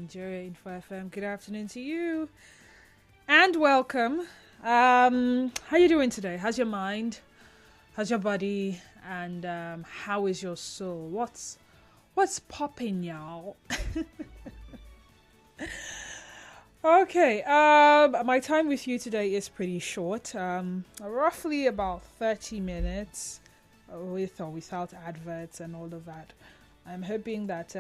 Nigeria Info FM. Good afternoon to you and welcome. How you doing today? How's your mind? How's your body? And how is your soul? What's popping, y'all? Okay. My time with you today is pretty short. Roughly about 30 minutes, with or without adverts and all of that. I'm hoping that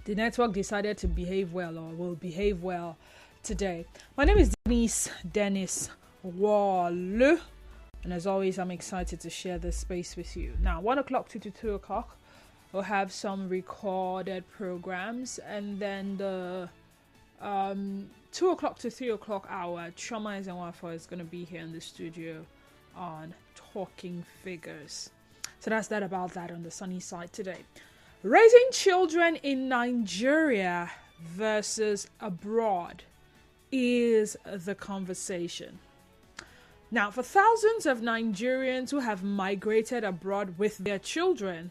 the network decided to behave well or will behave well today. My name is Dennis Wall, and as always, I'm excited to share this space with you. Now, 1 o'clock to 2 o'clock, we'll have some recorded programs, and then the 2 o'clock to 3 o'clock hour, Trauma is going to be here in the studio on Talking Figures. So that's that about that on the sunny side today. Raising children in Nigeria versus abroad is the conversation. Now, for thousands of Nigerians who have migrated abroad with their children,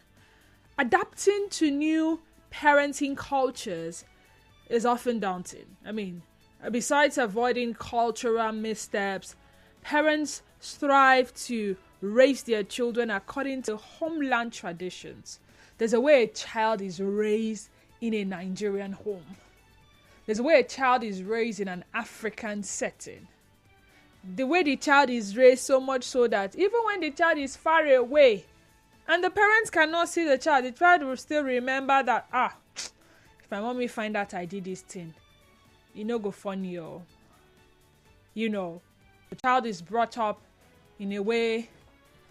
adapting to new parenting cultures is often daunting. I mean, besides avoiding cultural missteps, parents strive to raise their children according to homeland traditions. There's a way a child is raised in a Nigerian home. There's a way a child is raised in an African setting. The way the child is raised so much so that even when the child is far away and the parents cannot see the child will still remember that, if my mommy find out I did this thing, go funny or, the child is brought up in a way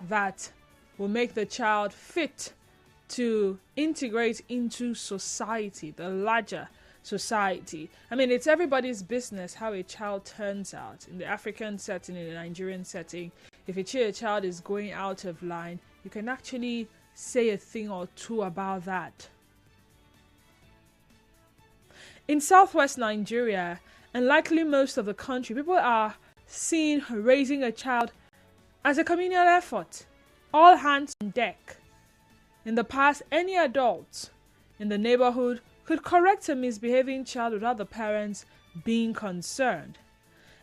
that will make the child fit to integrate into society, the larger society. I mean, it's everybody's business how a child turns out. In the African setting, in the Nigerian setting, if a child is going out of line, you can actually say a thing or two about that. In southwest Nigeria, and likely most of the country, people are seeing raising a child as a communal effort. All hands on deck. In the past, any adult in the neighborhood could correct a misbehaving child without the parents being concerned.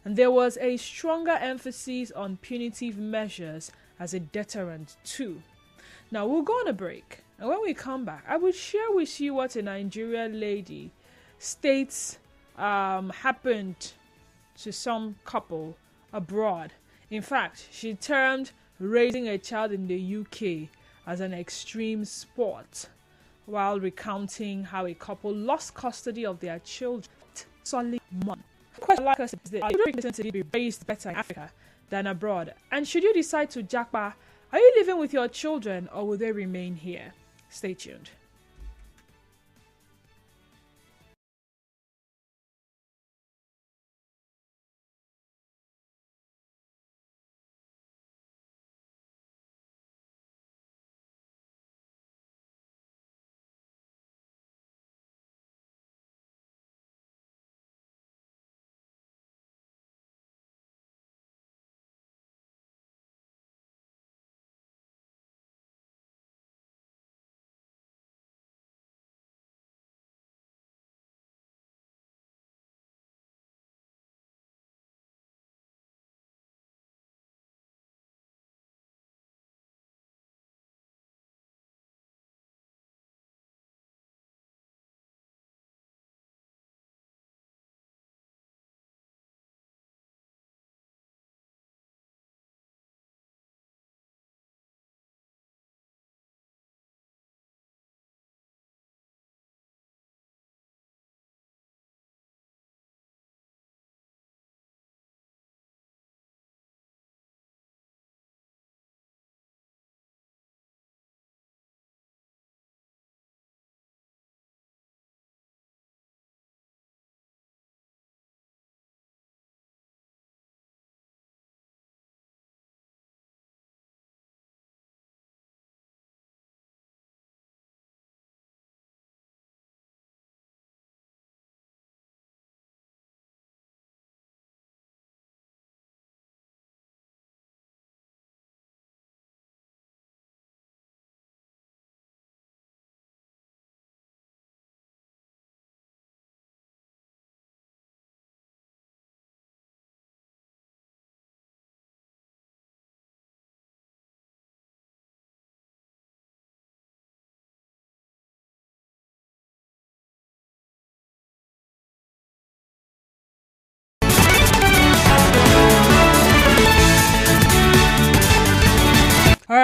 And there was a stronger emphasis on punitive measures as a deterrent too. Now, we'll go on a break. And when we come back, I will share with you what a Nigerian lady states happened to some couple abroad. In fact, she termed raising a child in the UK as an extreme sport, while recounting how a couple lost custody of their children solid month. The question like us is this: are you going to be raised better in Africa than abroad? And should you decide to jackpot, are you living with your children or will they remain here? Stay tuned.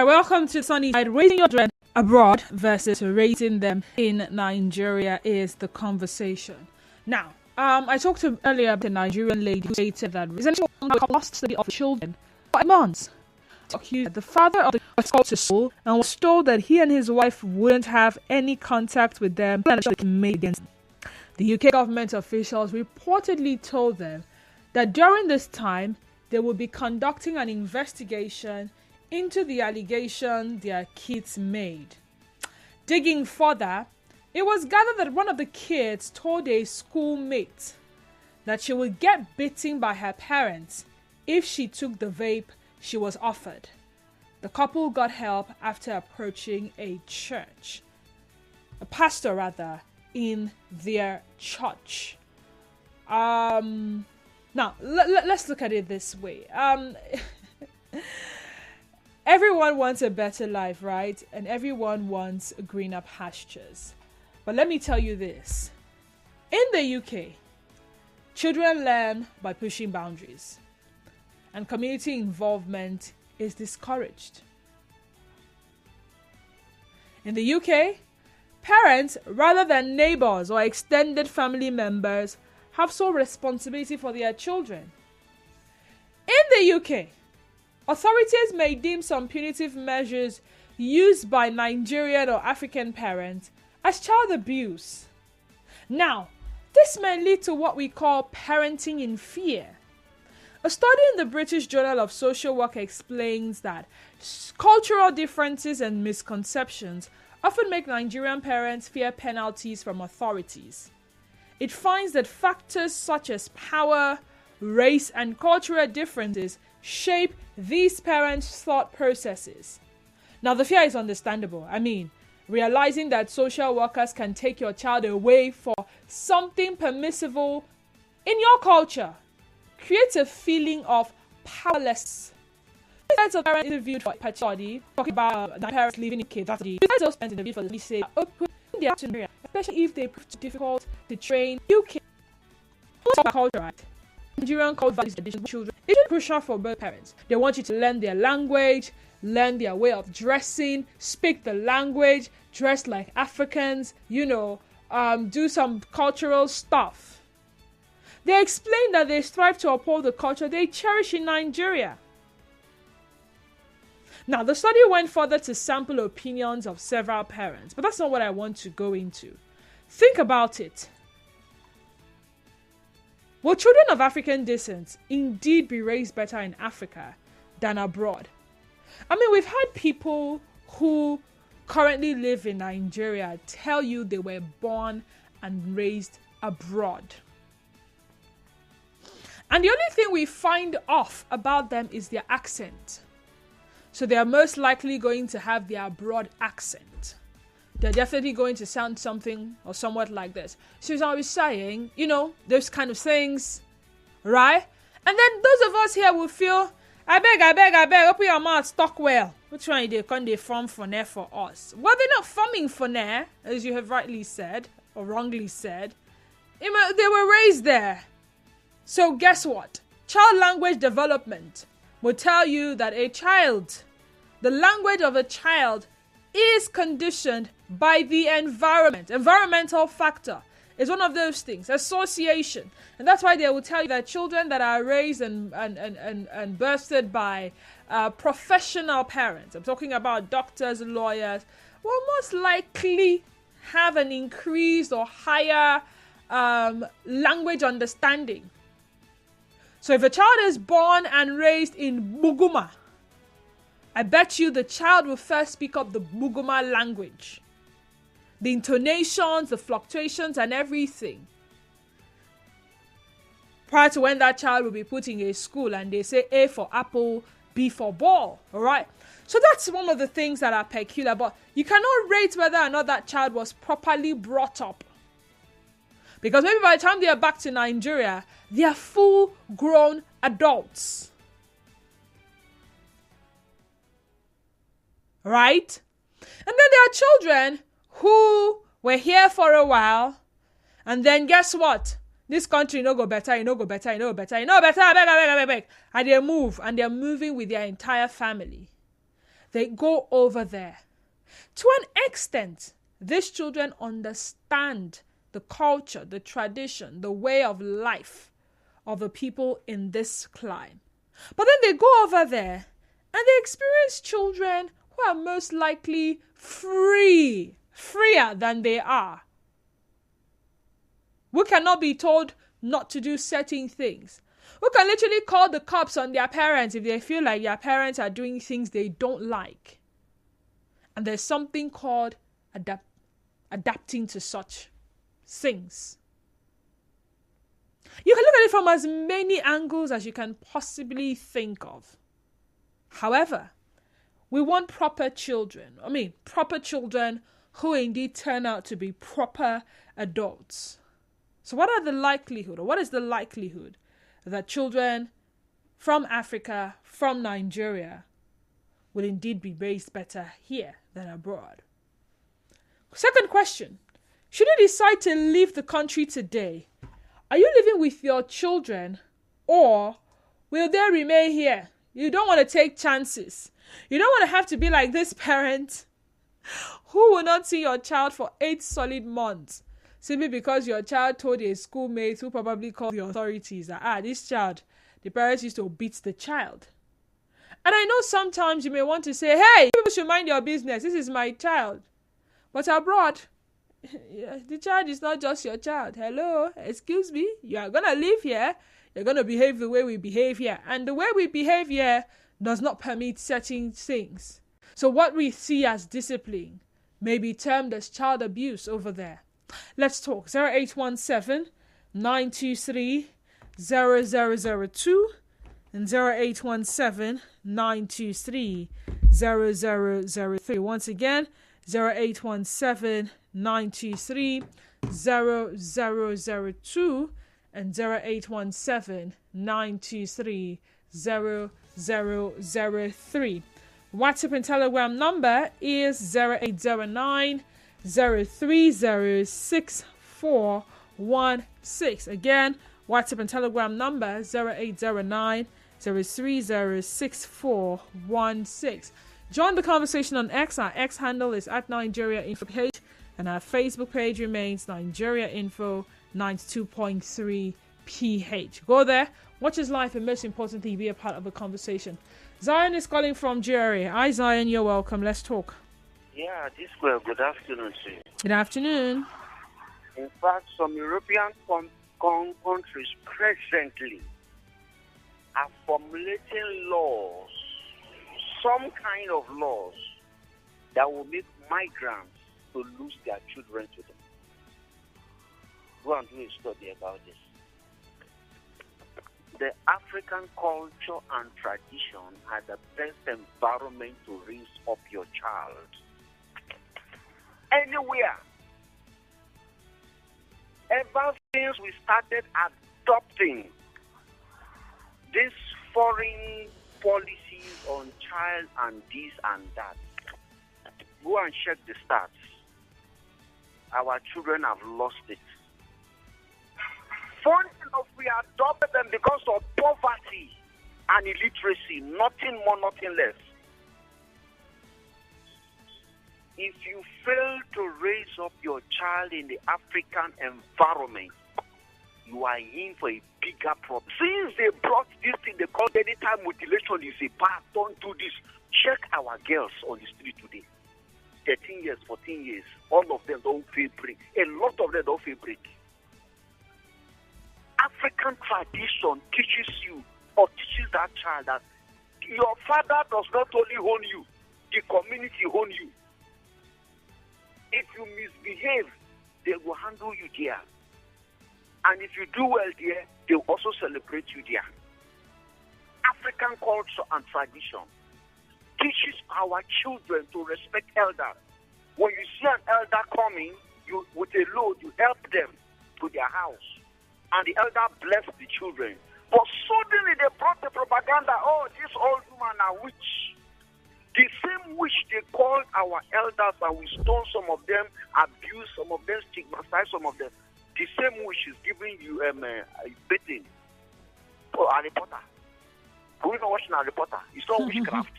welcome to Sunny Side. Raising your children abroad versus raising them in Nigeria is the conversation. Now, I talked earlier about a Nigerian lady who stated that essentially custody of children for 8 months. The father of the was called to school and was told that he and his wife wouldn't have any contact with them and made against them. The UK government officials reportedly told them that during this time they will be conducting an investigation into the allegation their kids made. Digging further, it was gathered that one of the kids told a schoolmate that she would get beaten by her parents if she took the vape she was offered. The couple got help after approaching a pastor rather, in their church. Now, let's look at it this way. Everyone wants a better life, right? And everyone wants greener pastures. But let me tell you this. In the UK, children learn by pushing boundaries, and community involvement is discouraged. In the UK, parents, rather than neighbors or extended family members, have sole responsibility for their children. In the UK, authorities may deem some punitive measures used by Nigerian or African parents as child abuse. Now, this may lead to what we call parenting in fear. A study in the British Journal of Social Work explains that cultural differences and misconceptions often make Nigerian parents fear penalties from authorities. It finds that factors such as power, race, and cultural differences shape these parents' thought processes. Now, the fear is understandable. I mean, realizing that social workers can take your child away for something permissible in your culture creates a feeling of powerlessness. Besides a parent interviewed for a study talking about the parents living in kids, that's the parents interviewed for the say open the area, especially if they prove too difficult to train UK culture, right? Nigerian culture values tradition children. It is crucial for both parents. They want you to learn their language, learn their way of dressing, speak the language, dress like Africans, do some cultural stuff. They explain that they strive to uphold the culture they cherish in Nigeria. Now, the study went further to sample opinions of several parents, but that's not what I want to go into. Think about it. Will children of African descent indeed be raised better in Africa than abroad? I mean, we've had people who currently live in Nigeria tell you they were born and raised abroad. And the only thing we find off about them is their accent. So they are most likely going to have their abroad accent. They're definitely going to sound something or somewhat like this. So as I was saying, those kind of things, right? And then those of us here will feel, I beg, open your mouth, talk well. Which one they form for there for us? Well, they're not forming for there, as you have rightly said, or wrongly said. They were raised there. So guess what? Child language development will tell you that the language of a child is conditioned by the environment. Environmental factor is one of those things. Association. And that's why they will tell you that children that are raised and birthed by professional parents, I'm talking about doctors, lawyers, will most likely have an increased or higher language understanding. So if a child is born and raised in Buguma, I bet you the child will first pick up the Buguma language. The intonations, the fluctuations, and everything. Prior to when that child will be put in a school and they say A for apple, B for ball, alright? So that's one of the things that are peculiar, but you cannot rate whether or not that child was properly brought up. Because maybe by the time they are back to Nigeria, they are full-grown adults. Right? And then there are children who were here for a while, and then guess what? This country no go better, I beg. And they move, and they're moving with their entire family. they go over there. To an extent, these children understand the culture, the tradition, the way of life of the people in this clime. But then they go over there and they experience children who are most likely freer than they are, who cannot be told not to do certain things, who can literally call the cops on their parents if they feel like their parents are doing things they don't like. And there's something called adapting to such things. You can look at it from as many angles as you can possibly think of. However, we want proper children. Proper children who indeed turn out to be proper adults. So what is the likelihood that children from Africa, from Nigeria, will indeed be raised better here than abroad? Second question, should you decide to leave the country today, are you living with your children or will they remain here? You don't want to take chances. You don't want to have to be like this parent who will not see your child for 8 solid months simply because your child told a schoolmate who probably called the authorities that, this child, the parents used to beat the child. And I know sometimes you may want to say, hey, people should mind your business. This is my child. But abroad, the child is not just your child. Hello, excuse me. You are going to live here. You're going to behave the way we behave here. And the way we behave here does not permit certain things. So what we see as discipline may be termed as child abuse over there. Let's talk. 0817 923 0002 and 0817 923 0003. Once again, 0817 923 0002 and 0817 923 0003. WhatsApp and Telegram number is 0809 030 6416. Again, WhatsApp and Telegram number 0809 030 6416. Join the conversation on X. Our X handle is at Nigeria Info page, and our Facebook page remains Nigeria Info 92.3 PH. Go there, watch his life, and most importantly, be a part of the conversation. Zion is calling from Jerry. Hi, Zion. You're welcome. Let's talk. Yeah, this way. Good afternoon to you. Good afternoon. In fact, some European countries presently are formulating laws, some kind of laws that will make migrants to lose their children to them. Go and do a study about this. The African culture and tradition are the best environment to raise up your child. Anywhere. Ever since we started adopting this foreign policies on child and this and that, go and check the stats. Our children have lost it. Funny enough, we adopted them because of poverty and illiteracy, nothing more, nothing less. If you fail to raise up your child in the African environment, you are in for a bigger problem. Since they brought this thing, they call anytime mutilation is a bad, don't do this. Check our girls on the street today. 13 years, 14 years, all of them don't feel break. A lot of them don't feel break. African tradition teaches you or teaches that child that your father does not only own you, the community owns you. If you misbehave, they will handle you there. And if you do well there, they will also celebrate you there. African culture and tradition teaches our children to respect elders. When you see an elder coming, you with a load, you help them to their house. And the elder blessed the children. But suddenly they brought the propaganda, this old woman are witch. The same witch they called our elders, and we stone some of them, abuse some of them, stigmatize some of them. The same witch is giving you a beating. Harry Potter. Who is not watching Harry Potter? It's not witchcraft.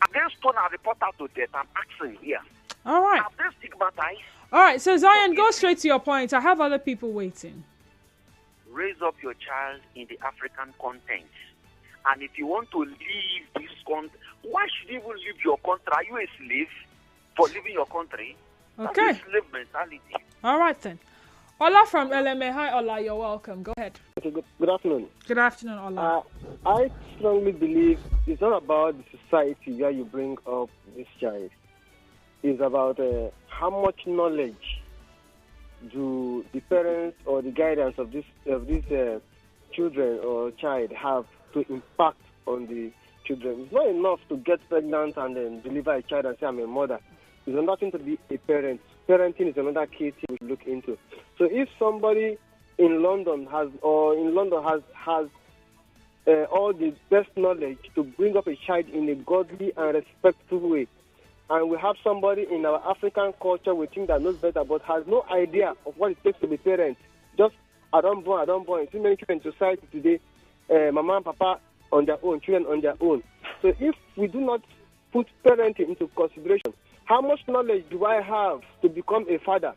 Have they stoned a reporter to death? I'm asking here. All right. Have they stigmatized? All right. So Zion, go straight to your point. I have other people waiting. Raise up your child in the African context. And if you want to leave this country, why should you even leave your country? Are you a slave for leaving your country? Okay. That's a slave mentality. All right then. Ola from LMA. Hi, Ola. You're welcome. Go ahead. Okay, good afternoon. Good afternoon, Ola. I strongly believe it's not about the society where you bring up this child. It's about how much knowledge do the parents or the guidance of these children or child have to impact on the children. It's not enough to get pregnant and then deliver a child and say I'm a mother. It's another thing to be a parent. Parenting is another key thing we look into. So if somebody in London has all the best knowledge to bring up a child in a godly and respectful way, and we have somebody in our African culture we think that knows better but has no idea of what it takes to be parent, just I don't born. You see many children in society today, mama and papa on their own, children on their own. So if we do not put parenting into consideration, how much knowledge do I have to become a father?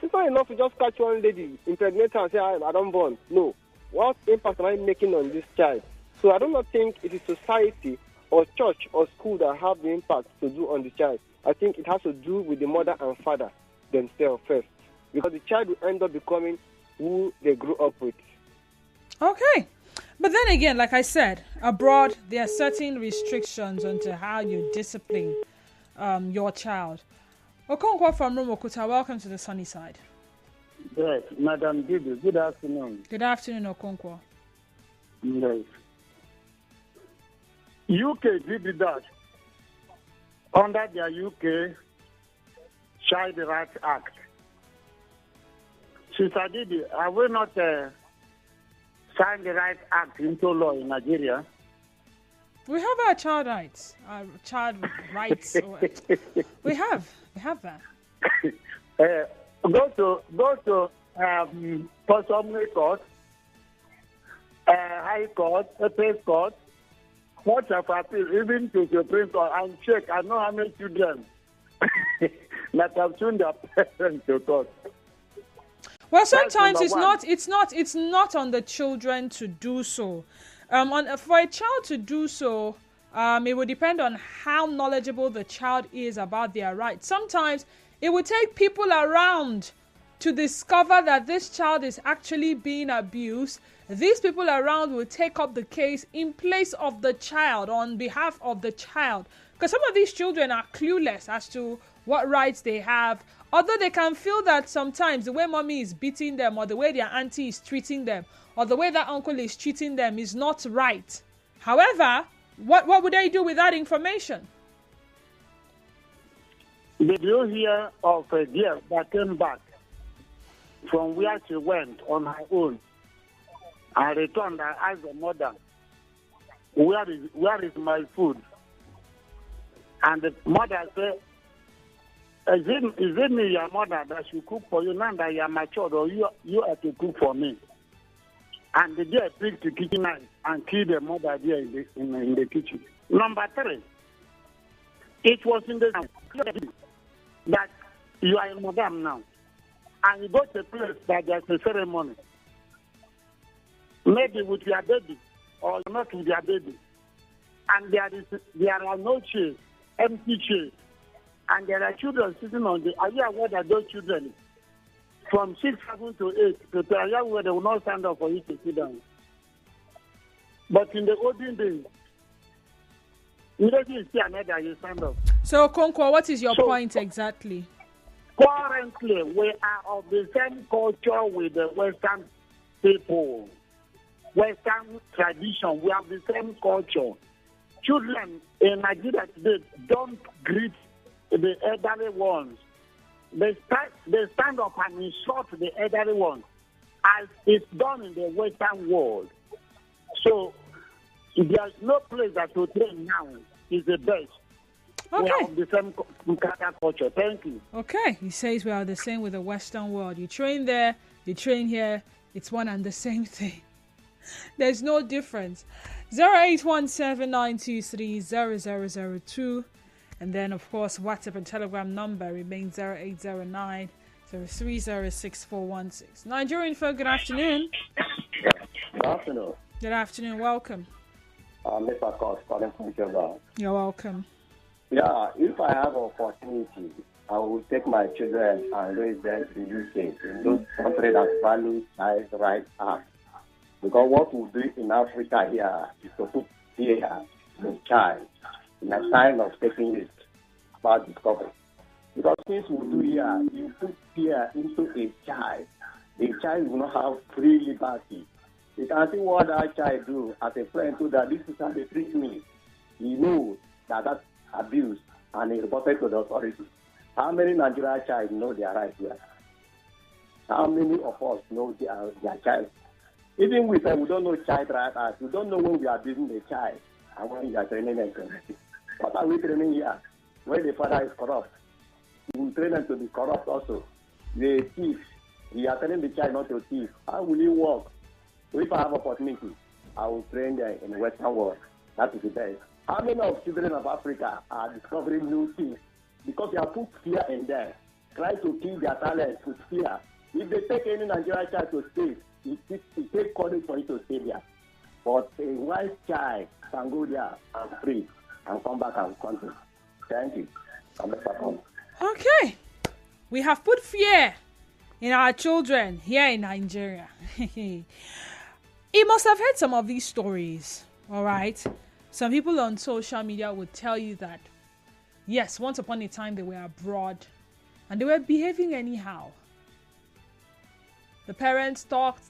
It's not enough to just catch one lady, impregnate her and say, I don't born. No. What impact am I making on this child? So I do not think it is society or church or school that have the impact to do on the child. I think it has to do with the mother and father themselves first. Because the child will end up becoming who they grew up with. Okay. But then again, like I said, abroad, there are certain restrictions onto how you discipline your child. Okonkwo from Romokuta, welcome to the sunny side. Yes, Madam Bibi, good afternoon. Good afternoon, Okonkwo. Yes. UK did that under their UK Child Rights Act. Sister Didi, have we not signed the Rights Act into law in Nigeria? We have our child rights. We have that. Go to customary court, high court, appeals court, court of appeal, even to the Supreme Court, and check. I know how many children that have seen their parents to court. Well, sometimes it's not on the children to do so. For a child to do so, it would depend on how knowledgeable the child is about their rights. Sometimes it would take people around to discover that this child is actually being abused. These people around will take up the case in place of the child, on behalf of the child. Because some of these children are clueless as to what rights they have. Although they can feel that sometimes the way mommy is beating them, or the way their auntie is treating them, or the way that uncle is treating them is not right. However, what would they do with that information? Did you hear of a girl that came back from where she went on her own and returned and asked the mother, where is my food? And the mother said, is it me, your mother, that should cook for you now that you are matured, or you are to cook for me? And the girl picked the kitchen knife and killed the mother there in the kitchen. Number 3, it was in the that you are a madam now, and you go to a place that there's a ceremony, maybe with your baby, or not with your baby, and there are no chairs, empty chairs, and there are children sitting on the. Are you aware that those children, from 6, 7 to 8, to are you aware they will not stand up for you to sit down? But in the olden days, immediately you see another, you stand up. So, Okonkwo, what is your point exactly? Currently, we are of the same culture with the Western people, Western tradition. We have the same culture. Children in Nigeria today don't greet the elderly ones. They stand up and insult the elderly ones, as it's done in the Western world. So, there's no place that to train now is the best. Okay. We are of the same culture. Thank you. Okay. He says we are the same with the Western world. You train there, you train here. It's one and the same thing. There's no difference. 0817-923-0002. And then, of course, WhatsApp and Telegram number remains 0809 0306416. Nigerian folk, good afternoon. Good afternoon. Good afternoon, welcome. Mr. Cost, calling from Juba. You're welcome. Yeah, if I have an opportunity, I will take my children and raise them in UK, in those countries that value child rights act. Because what we do in Africa here is to put fear in the child in a time of taking it about discovery. Because things we do here, you put fear into a child. The child will not have free liberty. You can see what that child do as a friend to that this is how they treat me. He knows that that's abuse and he reported to the authorities. How many Nigerian child know their rights here? How many of us know their child? Even we say we don't know child rights, we don't know when we are abusing the child and when we are training them. What are we training here? When the father is corrupt, we train them to be corrupt also. They thief. We are telling the child not to thief. How will he work? So if I have opportunity, I will train them in the Western world. That is the best. How many of children of Africa are discovering new things? Because they have put fear in them, try to kill their talent with fear. If they take any Nigerian child to stay, it takes courage for you to stay there. But a wise child can go there and free and come back and country. Thank you. Okay. We have put fear in our children here in Nigeria. You must have heard some of these stories, all right? Some people on social media would tell you that, yes, once upon a time they were abroad and they were behaving anyhow. The parents talked.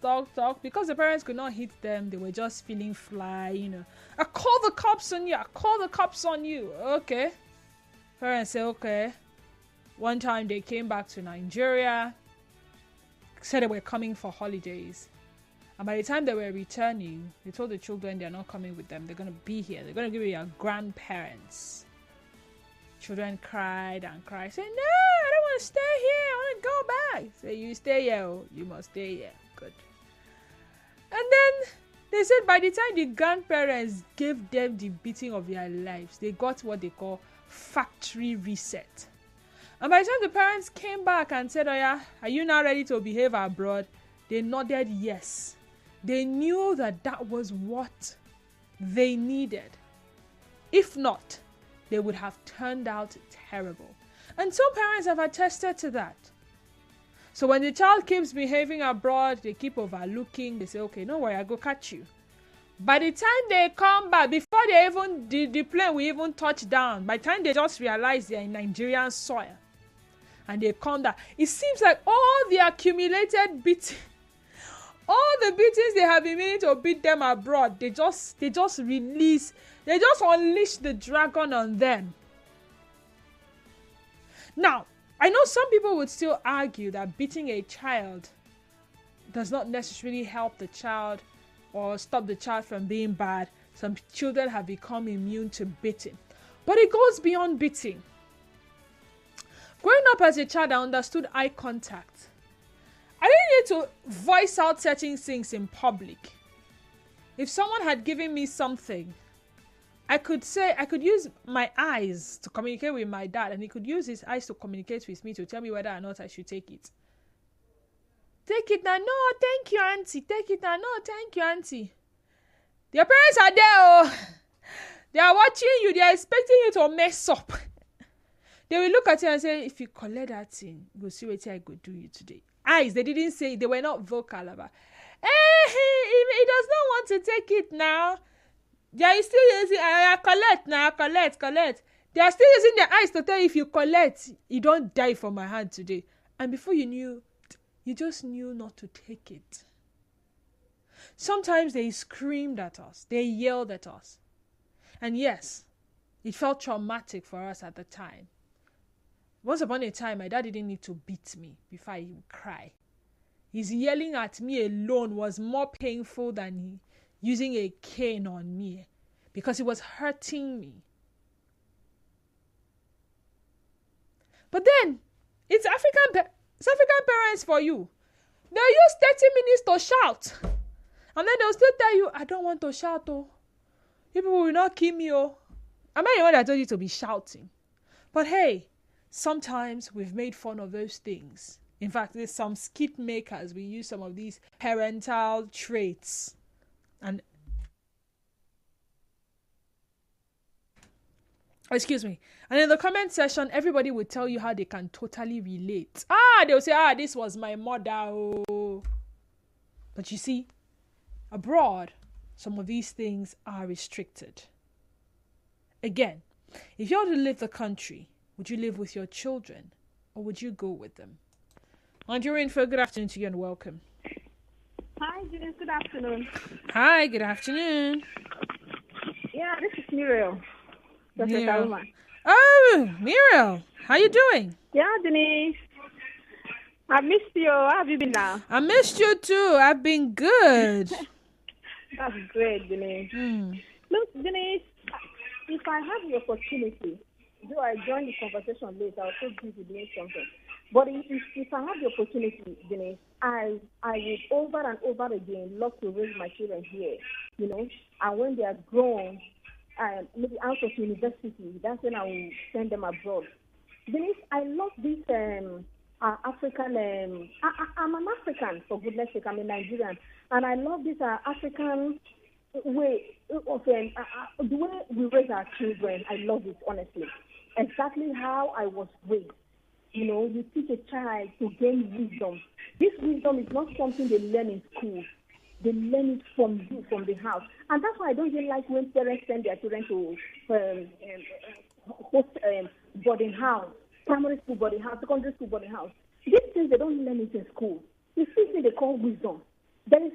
Because the parents could not hit them, they were just feeling fly, I call the cops on you. Okay. Parents say, okay. One time they came back to Nigeria, said they were coming for holidays. And by the time they were returning, they told the children they're not coming with them. They're going to be here. They're going to give you your grandparents. Children cried and cried. Said, no, I don't want to stay here. I want to go back. Say, you stay here. Oh, you must stay here. Good. And then they said by the time the grandparents gave them the beating of their lives, they got what they call factory reset. And by the time the parents came back and said, oh yeah, are you now ready to behave abroad? They nodded yes. They knew that that was what they needed. If not, they would have turned out terrible. And some parents have attested to that. So when the child keeps behaving abroad, they keep overlooking. They say, okay, don't worry, I'll go catch you. By the time they come back, before they even, the plane will even touch down, by the time they just realize they're in Nigerian soil, and they come down, it seems like all the accumulated beatings, all the beatings they have been meaning to beat them abroad, they just unleash the dragon on them. Now, I know some people would still argue that beating a child does not necessarily help the child or stop the child from being bad. Some children have become immune to beating. But it goes beyond beating. Growing up as a child, I understood eye contact. I didn't need to voice out certain things in public. If someone had given me something, I could use my eyes to communicate with my dad, and he could use his eyes to communicate with me to tell me whether or not I should take it. Take it now. No, thank you, auntie. Take it now. No, thank you, auntie. Their parents are there. Oh. They are watching you. They are expecting you to mess up. They will look at you and say, if you collect that thing, you'll see what I could do you today. Eyes, they didn't say, they were not vocal about, hey, he does not want to take it now. They are still using, collect now, collect. They are still using their eyes to tell you, if you collect, you don't die from my hand today. And before you knew, you just knew not to take it. Sometimes they screamed at us. They yelled at us. And yes, it felt traumatic for us at the time. Once upon a time, my dad didn't need to beat me before he would cry. His yelling at me alone was more painful than using a cane on me, because it was hurting me. But then, it's African parents for you. They'll use 30 minutes to shout. And then they'll still tell you, I don't want to shout, oh. You people will not kill me, oh. I'm not the one that told you to be shouting. But hey, sometimes we've made fun of those things. In fact, there's some skit makers. We use some of these parental traits. And excuse me. And in the comment section, everybody will tell you how they can totally relate. They'll say, this was my mother. Oh. But you see, abroad, some of these things are restricted. Again, if you were to leave the country, would you live with your children or would you go with them? Nigerian for good afternoon to you and welcome. Hi, Judith. Good afternoon. Hi, good afternoon. Yeah, this is Muriel. Muriel. Oh, Muriel, how you doing? Yeah, Denise. I missed you. How have you been now? I missed you too. I've been good. That's great, Denise. Look, Denise, if I have the opportunity, though I joined the conversation late, I was so busy doing something. But if I have the opportunity, Denise, I will over and over again love to raise my children here, and when they are grown, maybe out of university, that's when I will send them abroad. Denise, I love this African, I'm an African, for goodness sake, I'm a Nigerian, and I love this African way of the way we raise our children. I love it, honestly. Exactly how I was raised. You teach a child to gain wisdom. This wisdom is not something they learn in school. They learn it from you, from the house. And that's why I don't really like when parents send their children to host boarding house, primary school boarding house, secondary school boarding house. These things, they don't learn it in school. It's something they call wisdom. It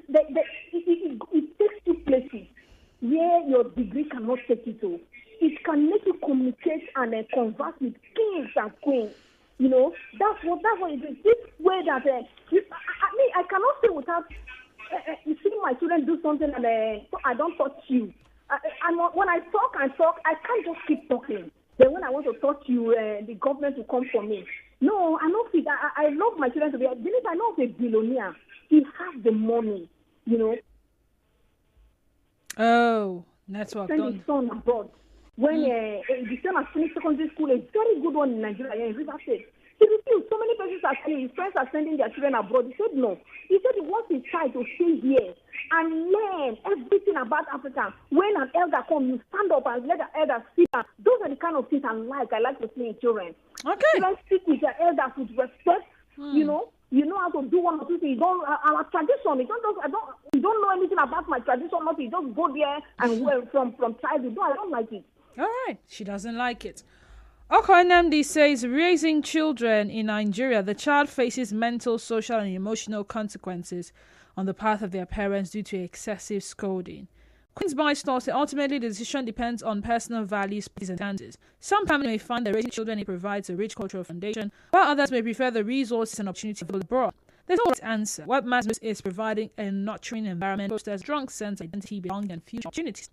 takes you places where your degree cannot take you to. It can make you communicate and converse with kings and queens. That's what it is. This way that I cannot say without seeing my children do something and I don't touch you. And when I talk, I can't just keep talking. Then when I want to touch you, the government will come for me. No, I don't think I love my children to be. I know of a billionaire. He has the money, Oh, network. Send his son abroad. When the son has finished secondary school, a very good one in Nigeria, in River State. He refused. So many persons are saying his friends are sending their children abroad. He said no. He said he wants his child to stay here and learn everything about Africa. When an elder comes, you stand up and let the elder speak. Those are the kind of things I like to see in children. Okay. Let's speak with your elders with respect. You know how to do one or two things. Our tradition. You don't know anything about my tradition. Not you just go there and from childhood. No, I don't like it. All right. She doesn't like it. Okonemdi says, raising children in Nigeria, the child faces mental, social, and emotional consequences on the part of their parents due to excessive scolding. Queen's Bystander says, ultimately, the decision depends on personal values, and standards. Some families may find that raising children provides a rich cultural foundation, while others may prefer the resources and opportunity for abroad. There's no right answer. What matters is providing a nurturing environment that fosters strong sense of identity, belonging, and future opportunities.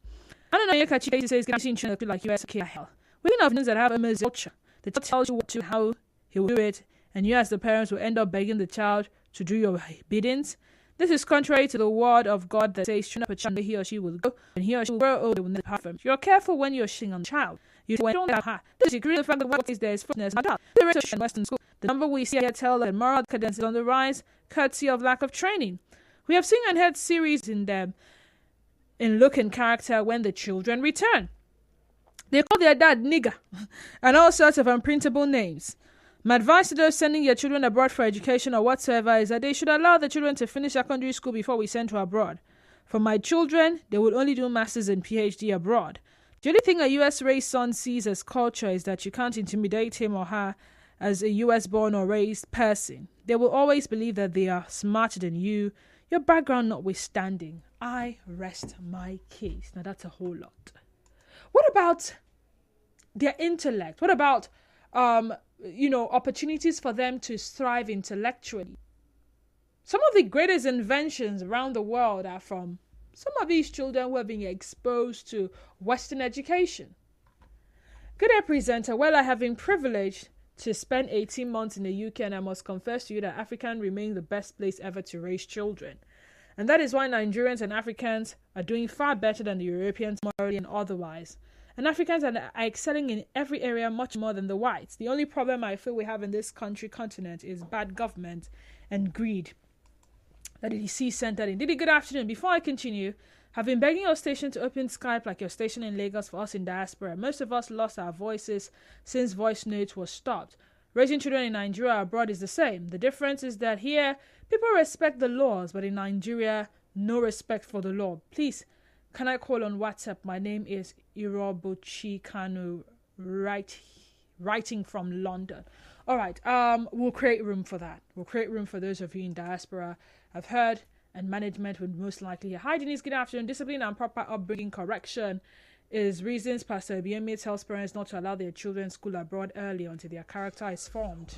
Anna Kachi says, getting children like US are hell. We have news that have a culture. The child tells you what to, how he will do it, and you as the parents will end up begging the child to do your biddings. This is contrary to the word of God that says, train up a child he or she will go, and he or she will grow old and will depart from. You're careful when you're shing on the child. You say, don't have her. This is the fact that what is there is fitness. The rest of Western school, the number we see here tell that moral decadence is on the rise, courtesy of lack of training. We have seen and heard series in them in look and character when the children return. They call their dad nigger and all sorts of unprintable names. My advice to those sending your children abroad for education or whatsoever is that they should allow the children to finish secondary school before we send to abroad. For my children, they will only do masters and PhD abroad. The only thing a US-raised son sees as culture is that you can't intimidate him or her as a US-born or raised person. They will always believe that they are smarter than you, your background notwithstanding. I rest my case. Now that's a whole lot. What about their intellect? What about, opportunities for them to thrive intellectually? Some of the greatest inventions around the world are from some of these children who are being exposed to Western education. Good day, presenter. Well, I have been privileged to spend 18 months in the UK, and I must confess to you that Africa remains the best place ever to raise children. And that is why Nigerians and Africans are doing far better than the Europeans morally and otherwise. And Africans are excelling in every area much more than the whites. The only problem I feel we have in this continent is bad government and greed that the DC centered in. Didi, good afternoon. Before I continue, I've been begging your station to open Skype like your station in Lagos for us in diaspora. Most of us lost our voices since voice notes was stopped. Raising children in Nigeria or abroad is the same. The difference is that here, people respect the laws, but in Nigeria, no respect for the law. Please, can I call on WhatsApp? My name is Irobuchi Kanu, writing from London. All right, we'll create room for that. We'll create room for those of you in diaspora. I've heard, and management would most likely hear. Hi, Denise, good afternoon. Discipline and proper upbringing correction is reasons Pastor Obieme tells parents not to allow their children school abroad early until their character is formed.